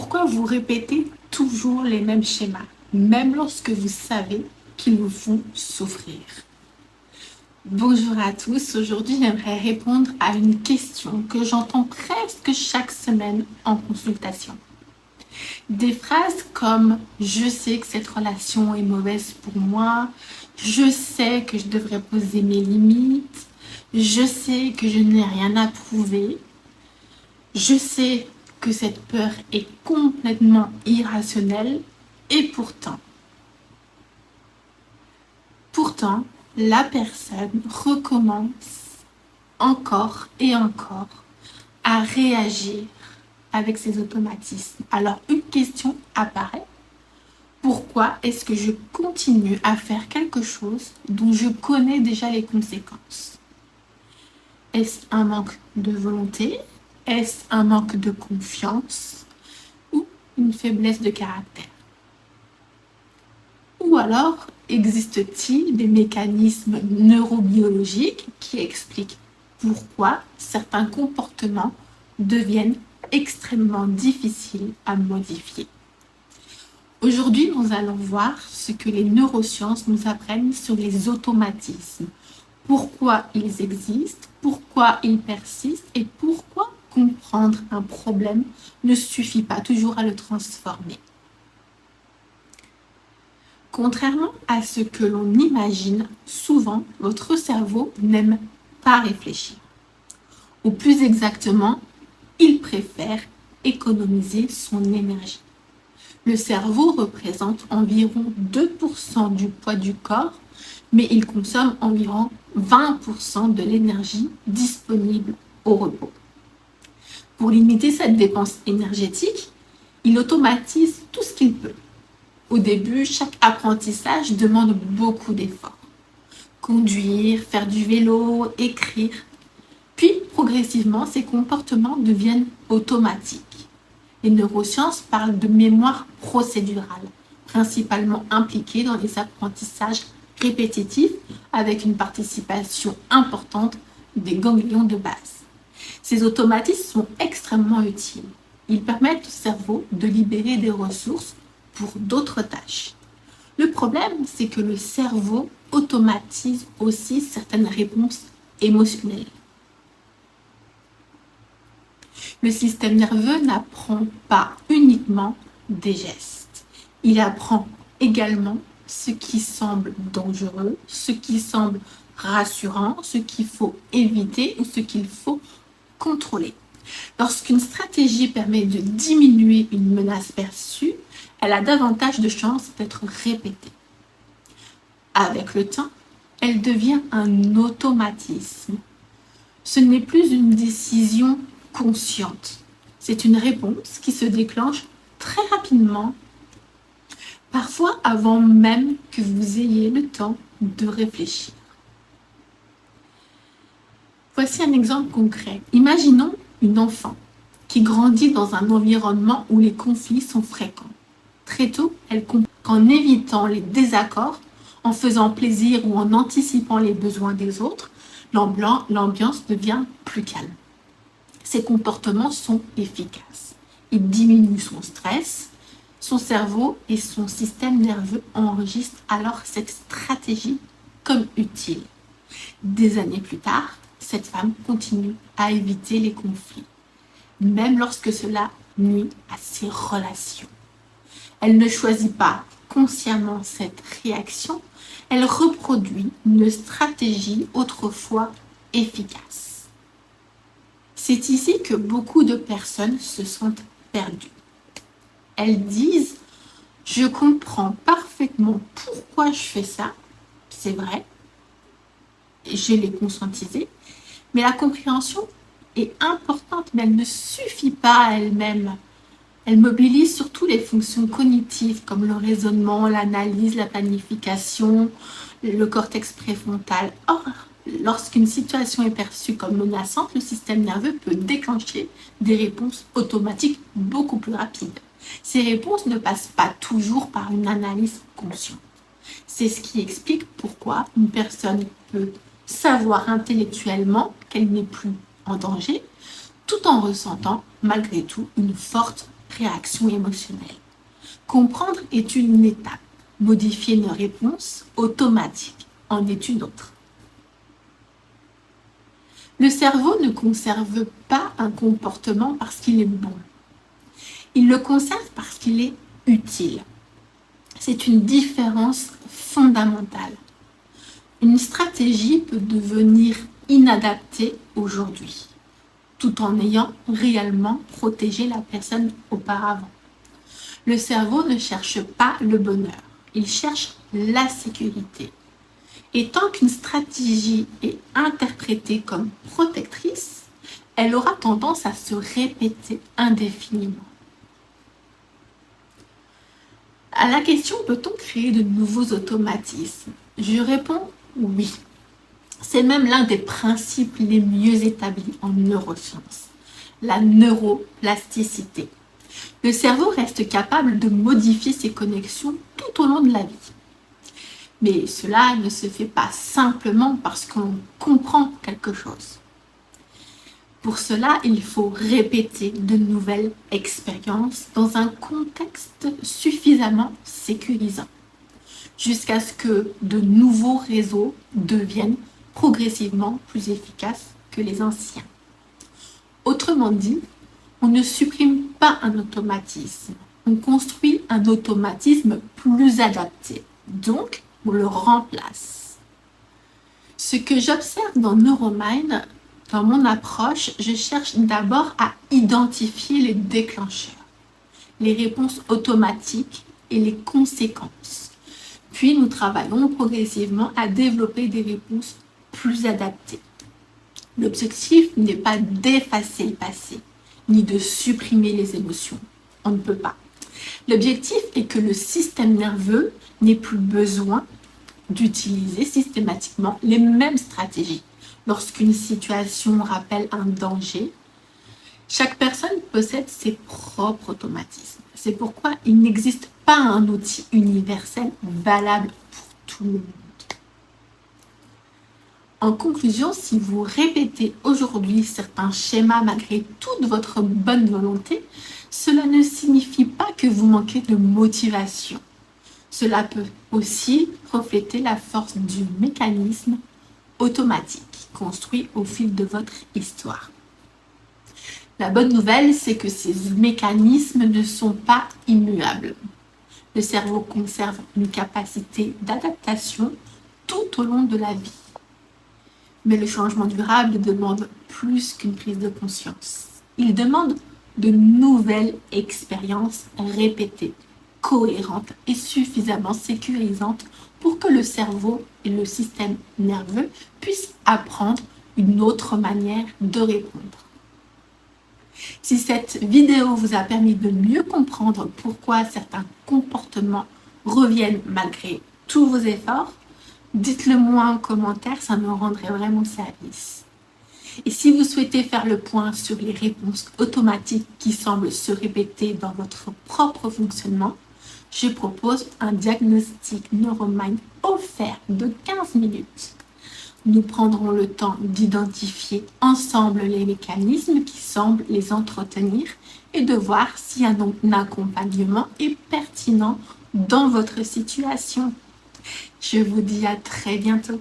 Pourquoi vous répétez toujours les mêmes schémas, même lorsque vous savez qu'ils vous font souffrir? Bonjour à tous, aujourd'hui j'aimerais répondre à une question que j'entends presque chaque semaine en consultation. Des phrases comme « je sais que cette relation est mauvaise pour moi »,« je sais que je devrais poser mes limites »,« je sais que je n'ai rien à prouver »,« je sais que cette peur est complètement irrationnelle » et pourtant, la personne recommence encore et encore à réagir avec ses automatismes. Alors une question apparaît. Pourquoi est-ce que je continue à faire quelque chose dont je connais déjà les conséquences? Est-ce un manque de volonté? Est-ce un manque de confiance? Ou une faiblesse de caractère? Ou alors, existe-t-il des mécanismes neurobiologiques qui expliquent pourquoi certains comportements deviennent extrêmement difficiles à modifier? Aujourd'hui, nous allons voir ce que les neurosciences nous apprennent sur les automatismes. Pourquoi ils existent, pourquoi ils persistent et pourquoi comprendre un problème ne suffit pas toujours à le transformer. Contrairement à ce que l'on imagine, souvent, votre cerveau n'aime pas réfléchir. Ou plus exactement, il préfère économiser son énergie. Le cerveau représente environ 2% du poids du corps, mais il consomme environ 20% de l'énergie disponible au repos. Pour limiter cette dépense énergétique, il automatise tout ce qu'il peut. Au début, chaque apprentissage demande beaucoup d'efforts. Conduire, faire du vélo, écrire. Puis, progressivement, ces comportements deviennent automatiques. Les neurosciences parlent de mémoire procédurale, principalement impliquée dans les apprentissages répétitifs avec une participation importante des ganglions de base. Ces automatismes sont extrêmement utiles. Ils permettent au cerveau de libérer des ressources pour d'autres tâches. Le problème, c'est que le cerveau automatise aussi certaines réponses émotionnelles. Le système nerveux n'apprend pas uniquement des gestes. Il apprend également ce qui semble dangereux, ce qui semble rassurant, ce qu'il faut éviter ou ce qu'il faut contrôler. Lorsqu'une stratégie permet de diminuer une menace perçue, elle a davantage de chances d'être répétée. Avec le temps, elle devient un automatisme. Ce n'est plus une décision consciente. C'est une réponse qui se déclenche très rapidement, parfois avant même que vous ayez le temps de réfléchir. Voici un exemple concret. Imaginons une enfant qui grandit dans un environnement où les conflits sont fréquents. Très tôt, elle comprend qu'en évitant les désaccords, en faisant plaisir ou en anticipant les besoins des autres, l'ambiance devient plus calme. Ces comportements sont efficaces. Ils diminuent son stress, son cerveau et son système nerveux enregistrent alors cette stratégie comme utile. Des années plus tard, cette femme continue à éviter les conflits, même lorsque cela nuit à ses relations. Elle ne choisit pas consciemment cette réaction, elle reproduit une stratégie autrefois efficace. C'est ici que beaucoup de personnes se sentent perdues. Elles disent « je comprends parfaitement pourquoi je fais ça, c'est vrai, je l'ai conscientisé, mais la compréhension est importante, mais elle ne suffit pas à elle-même. Elle mobilise surtout les fonctions cognitives comme le raisonnement, l'analyse, la planification, le cortex préfrontal. Or, lorsqu'une situation est perçue comme menaçante, le système nerveux peut déclencher des réponses automatiques beaucoup plus rapides. Ces réponses ne passent pas toujours par une analyse consciente. C'est ce qui explique pourquoi une personne peut savoir intellectuellement qu'elle n'est plus en danger, tout en ressentant malgré tout une forte réaction émotionnelle. Comprendre est une étape. Modifier nos réponses automatiques en est une autre. Le cerveau ne conserve pas un comportement parce qu'il est bon. Il le conserve parce qu'il est utile. C'est une différence fondamentale. Une stratégie peut devenir inadaptée aujourd'hui, tout en ayant réellement protégé la personne auparavant. Le cerveau ne cherche pas le bonheur, il cherche la sécurité. Et tant qu'une stratégie est interprétée comme protectrice, elle aura tendance à se répéter indéfiniment. À la question, peut-on créer de nouveaux automatismes? Je réponds oui. C'est même l'un des principes les mieux établis en neurosciences, la neuroplasticité. Le cerveau reste capable de modifier ses connexions tout au long de la vie. Mais cela ne se fait pas simplement parce qu'on comprend quelque chose. Pour cela, il faut répéter de nouvelles expériences dans un contexte suffisamment sécurisant, jusqu'à ce que de nouveaux réseaux deviennent progressivement plus efficaces que les anciens. Autrement dit, on ne supprime pas un automatisme, on construit un automatisme plus adapté. Donc, on le remplace. Ce que j'observe dans Neuromind, dans mon approche, je cherche d'abord à identifier les déclencheurs, les réponses automatiques et les conséquences. Puis nous travaillons progressivement à développer des réponses plus adaptées. L'objectif n'est pas d'effacer le passé, ni de supprimer les émotions. On ne peut pas. L'objectif est que le système nerveux n'ait plus besoin d'utiliser systématiquement les mêmes stratégies. Lorsqu'une situation rappelle un danger, chaque personne possède ses propres automatismes. C'est pourquoi il n'existe pas un outil universel valable pour tout le monde. En conclusion, si vous répétez aujourd'hui certains schémas malgré toute votre bonne volonté, cela ne signifie pas que vous manquez de motivation. Cela peut aussi refléter la force du mécanisme automatique construit au fil de votre histoire. La bonne nouvelle, c'est que ces mécanismes ne sont pas immuables. Le cerveau conserve une capacité d'adaptation tout au long de la vie. Mais le changement durable demande plus qu'une prise de conscience. Il demande de nouvelles expériences répétées, cohérentes et suffisamment sécurisantes pour que le cerveau et le système nerveux puissent apprendre une autre manière de répondre. Si cette vidéo vous a permis de mieux comprendre pourquoi certains comportements reviennent malgré tous vos efforts, dites-le moi en commentaire, ça me rendrait vraiment service. Et si vous souhaitez faire le point sur les réponses automatiques qui semblent se répéter dans votre propre fonctionnement, je propose un diagnostic Neuromind offert de 15 minutes. Nous prendrons le temps d'identifier ensemble les mécanismes qui semblent les entretenir et de voir si un accompagnement est pertinent dans votre situation. Je vous dis à très bientôt.